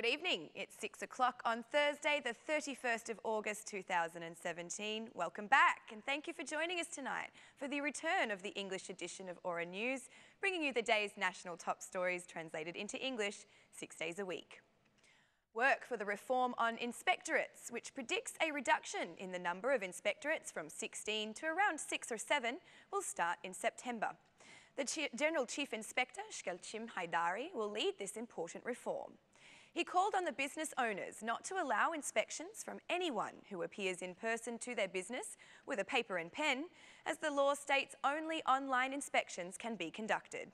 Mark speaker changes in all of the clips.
Speaker 1: Good evening. It's 6 o'clock on Thursday, the 31st of August 2017. Welcome back and thank you for joining us tonight for the return of the English edition of Aura News, bringing you the day's national top stories translated into English 6 days a week. Work for the reform on inspectorates, which predicts a reduction in the number of inspectorates from 16 to around 6 or 7, will start in September. The General Chief Inspector, Shkelchim Haidari, will lead this important reform. He called on the business owners not to allow inspections from anyone who appears in person to their business with a paper and pen, as the law states only online inspections can be conducted.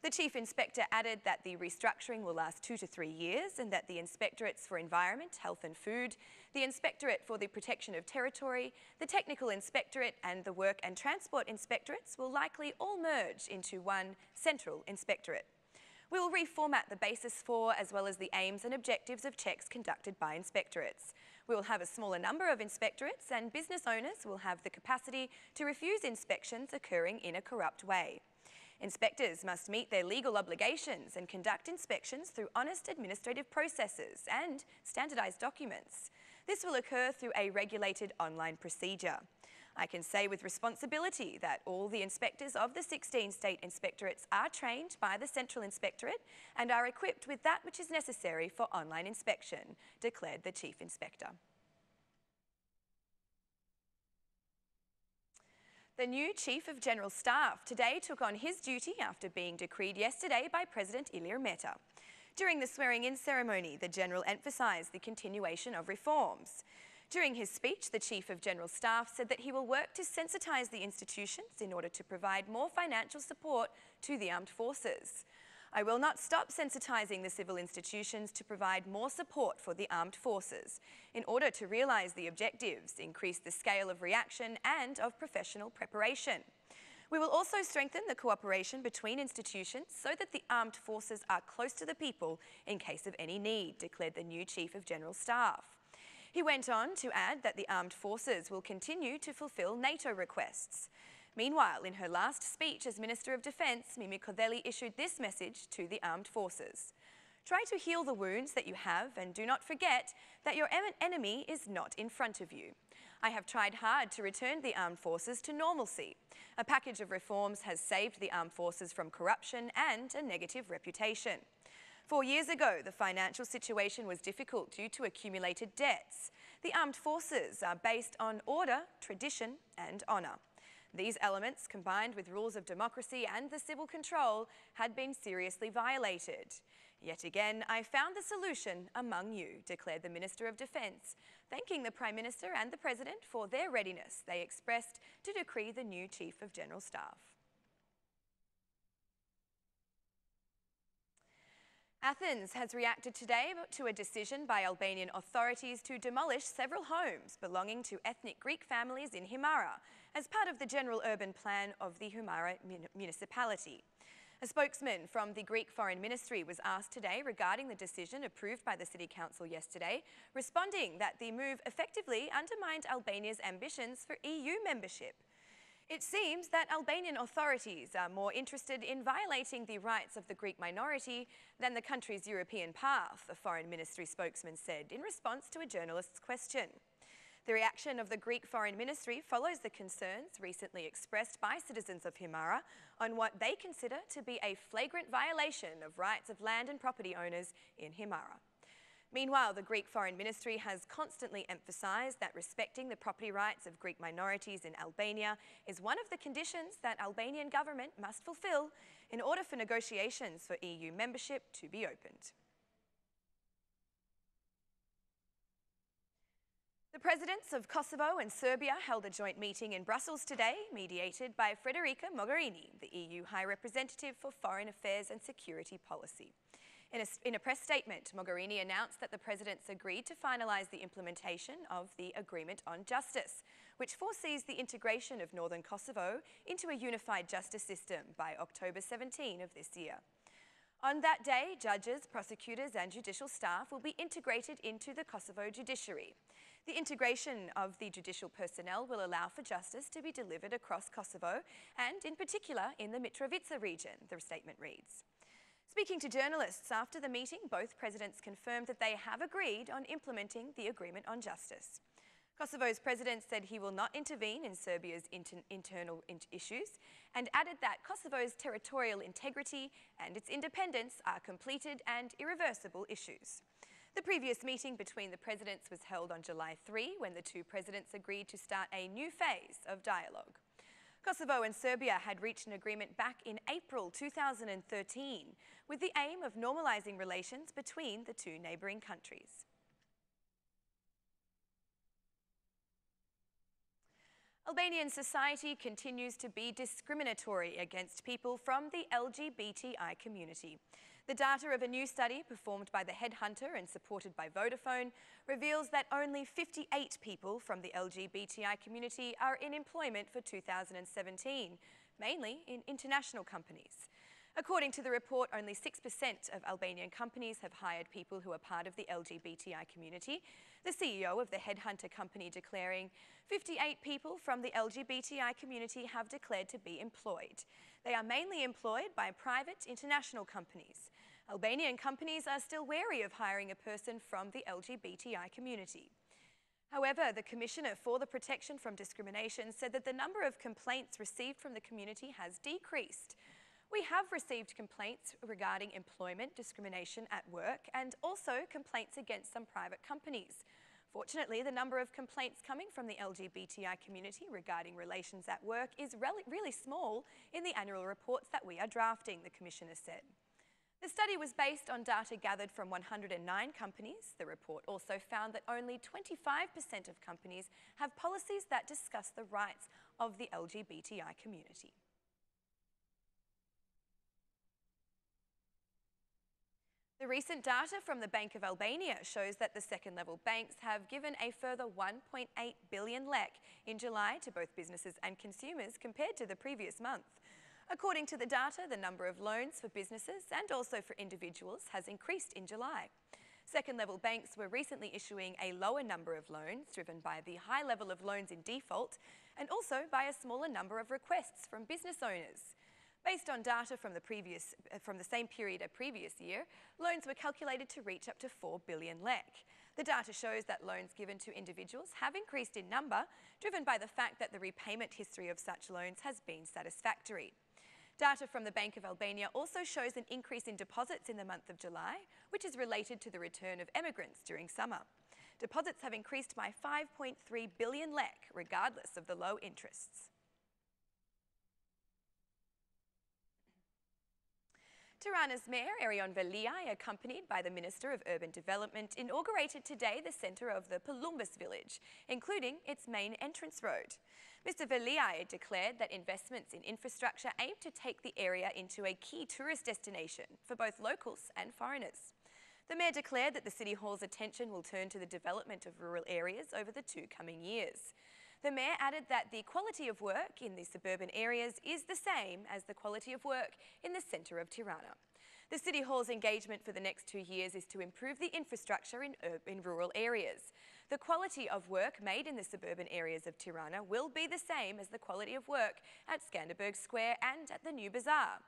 Speaker 1: The Chief Inspector added that the restructuring will last 2 to 3 years and that the inspectorates for environment, health and food, the inspectorate for the protection of territory, the technical inspectorate and the work and transport inspectorates will likely all merge into one central inspectorate. We will reformat the basis for, as well as the aims and objectives of checks conducted by inspectorates. We will have a smaller number of inspectorates and business owners will have the capacity to refuse inspections occurring in a corrupt way. Inspectors must meet their legal obligations and conduct inspections through honest administrative processes and standardised documents. This will occur through a regulated online procedure. I can say with responsibility that all the inspectors of the 16 state inspectorates are trained by the Central Inspectorate and are equipped with that which is necessary for online inspection, declared the Chief Inspector. The new Chief of General Staff today took on his duty after being decreed yesterday by President Ilir Meta. During the swearing-in ceremony, the General emphasised the continuation of reforms. During his speech, the Chief of General Staff said that he will work to sensitise the institutions in order to provide more financial support to the armed forces. I will not stop sensitising the civil institutions to provide more support for the armed forces in order to realise the objectives, increase the scale of reaction and of professional preparation. We will also strengthen the cooperation between institutions so that the armed forces are close to the people in case of any need, declared the new Chief of General Staff. He went on to add that the armed forces will continue to fulfil NATO requests. Meanwhile, in her last speech as Minister of Defence, Mimi Kodeli issued this message to the armed forces. Try to heal the wounds that you have and do not forget that your enemy is not in front of you. I have tried hard to return the armed forces to normalcy. A package of reforms has saved the armed forces from corruption and a negative reputation. 4 years ago, the financial situation was difficult due to accumulated debts. The armed forces are based on order, tradition and honour. These elements, combined with rules of democracy and the civil control, had been seriously violated. Yet again, I found the solution among you, declared the Minister of Defence, thanking the Prime Minister and the President for their readiness they expressed to decree the new Chief of General Staff. Athens has reacted today to a decision by Albanian authorities to demolish several homes belonging to ethnic Greek families in Himara as part of the general urban plan of the Himara municipality. A spokesman from the Greek Foreign Ministry was asked today regarding the decision approved by the City Council yesterday, responding that the move effectively undermined Albania's ambitions for EU membership. It seems that Albanian authorities are more interested in violating the rights of the Greek minority than the country's European path, the Foreign Ministry spokesman said in response to a journalist's question. The reaction of the Greek Foreign Ministry follows the concerns recently expressed by citizens of Himara on what they consider to be a flagrant violation of rights of land and property owners in Himara. Meanwhile, the Greek Foreign Ministry has constantly emphasised that respecting the property rights of Greek minorities in Albania is one of the conditions that Albanian government must fulfil in order for negotiations for EU membership to be opened. The presidents of Kosovo and Serbia held a joint meeting in Brussels today, mediated by Federica Mogherini, the EU High Representative for Foreign Affairs and Security Policy. In a press statement, Mogherini announced that the presidents agreed to finalise the implementation of the Agreement on Justice, which foresees the integration of northern Kosovo into a unified justice system by October 17 of this year. On that day, judges, prosecutors and judicial staff will be integrated into the Kosovo judiciary. The integration of the judicial personnel will allow for justice to be delivered across Kosovo and, in particular, in the Mitrovica region, the statement reads. Speaking to journalists after the meeting, both presidents confirmed that they have agreed on implementing the agreement on justice. Kosovo's president said he will not intervene in Serbia's internal issues and added that Kosovo's territorial integrity and its independence are completed and irreversible issues. The previous meeting between the presidents was held on July 3, when the two presidents agreed to start a new phase of dialogue. Kosovo and Serbia had reached an agreement back in April 2013 with the aim of normalising relations between the two neighbouring countries. Albanian society continues to be discriminatory against people from the LGBTI community. The data of a new study performed by the Headhunter and supported by Vodafone reveals that only 58 people from the LGBTI community are in employment for 2017, mainly in international companies. According to the report, only 6% of Albanian companies have hired people who are part of the LGBTI community, the CEO of the Headhunter company declaring 58 people from the LGBTI community have declared to be employed. They are mainly employed by private international companies. Albanian companies are still wary of hiring a person from the LGBTI community. However, the Commissioner for the Protection from Discrimination said that the number of complaints received from the community has decreased. We have received complaints regarding employment discrimination at work and also complaints against some private companies. Fortunately, the number of complaints coming from the LGBTI community regarding relations at work is really small in the annual reports that we are drafting, the Commissioner said. The study was based on data gathered from 109 companies. The report also found that only 25% of companies have policies that discuss the rights of the LGBTI community. The recent data from the Bank of Albania shows that the second-level banks have given a further 1.8 billion lek in July to both businesses and consumers compared to the previous month. According to the data, the number of loans for businesses and also for individuals has increased in July. Second-level banks were recently issuing a lower number of loans, driven by the high level of loans in default and also by a smaller number of requests from business owners. Based on data from the same period a previous year, loans were calculated to reach up to 4 billion lek. The data shows that loans given to individuals have increased in number, driven by the fact that the repayment history of such loans has been satisfactory. Data from the Bank of Albania also shows an increase in deposits in the month of July, which is related to the return of emigrants during summer. Deposits have increased by 5.3 billion lek, regardless of the low interests. Tirana's Mayor, Erion Veliaj, accompanied by the Minister of Urban Development, inaugurated today the centre of the Palumbus village, including its main entrance road. Mr. Veliaj declared that investments in infrastructure aim to take the area into a key tourist destination for both locals and foreigners. The Mayor declared that the City Hall's attention will turn to the development of rural areas over the 2 coming years. The Mayor added that the quality of work in the suburban areas is the same as the quality of work in the centre of Tirana. The City Hall's engagement for the next 2 years is to improve the infrastructure in rural areas. The quality of work made in the suburban areas of Tirana will be the same as the quality of work at Skanderberg Square and at the New Bazaar.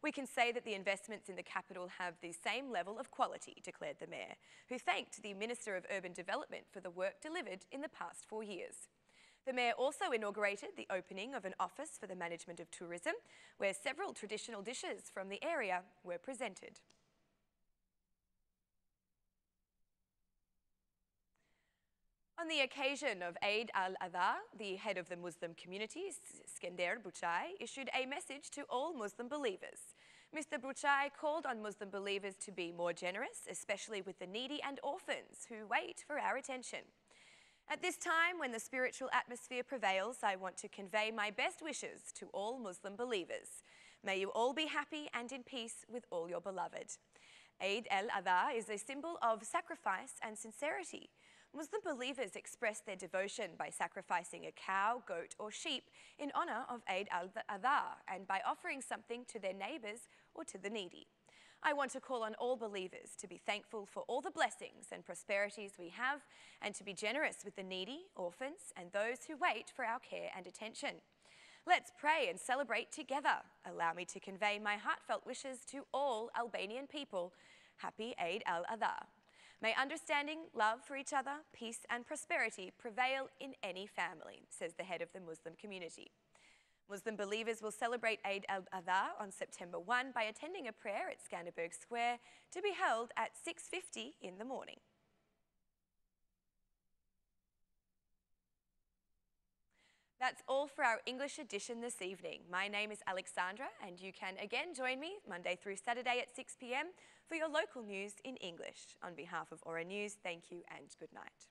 Speaker 1: We can say that the investments in the capital have the same level of quality, declared the Mayor, who thanked the Minister of Urban Development for the work delivered in the past 4 years. The Mayor also inaugurated the opening of an office for the management of tourism, where several traditional dishes from the area were presented. On the occasion of alAdha, the head of the Muslim community, Skender Bucay, issued a message to all Muslim believers. Mr. Bucay called on Muslim believers to be more generous, especially with the needy and orphans who wait for our attention. At this time, when the spiritual atmosphere prevails, I want to convey my best wishes to all Muslim believers. May you all be happy and in peace with all your beloved. Eid al-Adha is a symbol of sacrifice and sincerity. Muslim believers express their devotion by sacrificing a cow, goat or sheep in honour of Eid al-Adha and by offering something to their neighbours or to the needy. I want to call on all believers to be thankful for all the blessings and prosperities we have and to be generous with the needy, orphans and those who wait for our care and attention. Let's pray and celebrate together. Allow me to convey my heartfelt wishes to all Albanian people. Happy Eid al-Adha. May understanding, love for each other, peace and prosperity prevail in any family, says the head of the Muslim community. Muslim believers will celebrate Eid al-Adha on September 1 by attending a prayer at Skanderberg Square to be held at 6:50 in the morning. That's all for our English edition this evening. My name is Alexandra and you can again join me Monday through Saturday at 6 p.m. for your local news in English. On behalf of Aura News, thank you and good night.